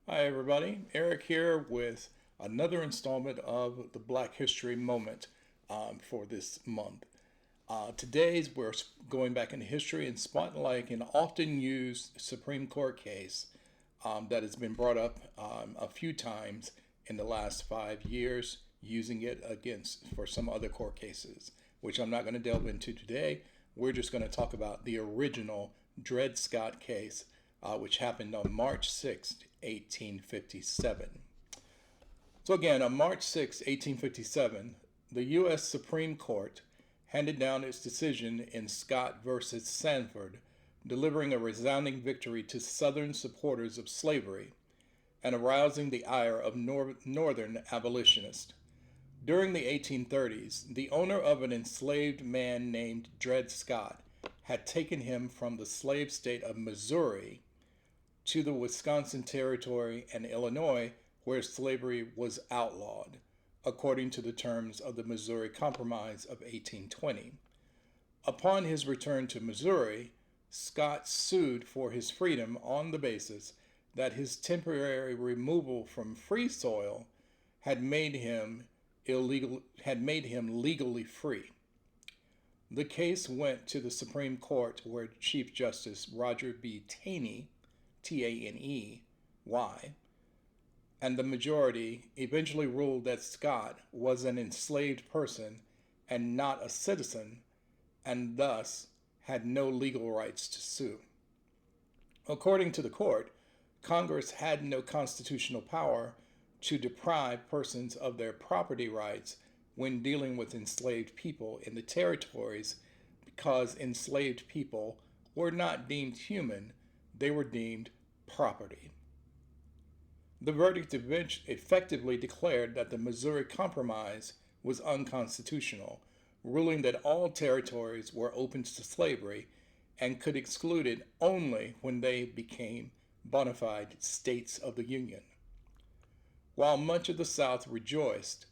Hi everybody, Eric here with another installment of the Black History Moment for this month. Today's we're going back into history and spotlighting an often used Supreme Court case that has been brought up a few times in the last 5 years, using it against for some other court cases, which I'm not going to delve into today. We're just going to talk about the original Dred Scott case, which happened on March 6, 1857. So again, on March 6, 1857, the U.S. Supreme Court handed down its decision in Scott versus Sanford, delivering a resounding victory to Southern supporters of slavery and arousing the ire of Northern abolitionists. During the 1830s, the owner of an enslaved man named Dred Scott had taken him from the slave state of Missouri to the Wisconsin Territory and Illinois, where slavery was outlawed, according to the terms of the Missouri Compromise of 1820. Upon his return to Missouri, Scott sued for his freedom on the basis that his temporary removal from free soil had made him legally free. The case went to the Supreme Court, where Chief Justice Roger B. Taney, Taney, and the majority eventually ruled that Scott was an enslaved person and not a citizen, and thus had no legal rights to sue. According to the court, Congress had no constitutional power to deprive persons of their property rights when dealing with enslaved people in the territories, because enslaved people were not deemed human, they were deemed property. The verdict effectively declared that the Missouri Compromise was unconstitutional, ruling that all territories were open to slavery and could exclude it only when they became bona fide states of the Union. While much of the South rejoiced,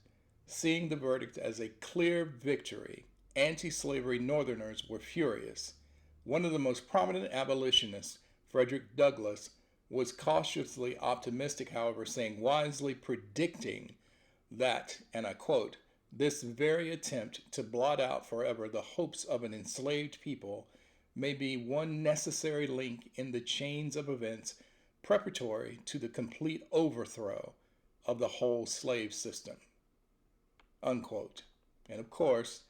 seeing the verdict as a clear victory, anti-slavery Northerners were furious. One of the most prominent abolitionists, Frederick Douglass, was cautiously optimistic, however, saying, wisely predicting that, and I quote, "this very attempt to blot out forever the hopes of an enslaved people may be one necessary link in the chains of events preparatory to the complete overthrow of the whole slave system," unquote. And of course,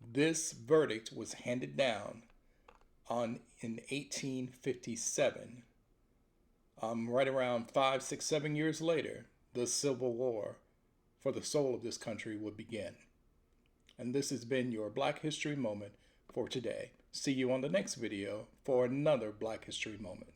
this verdict was handed down in 1857. Right around 5, 6, 7 years later, the Civil War for the soul of this country would begin. And this has been your Black History Moment for today. See you on the next video for another Black History Moment.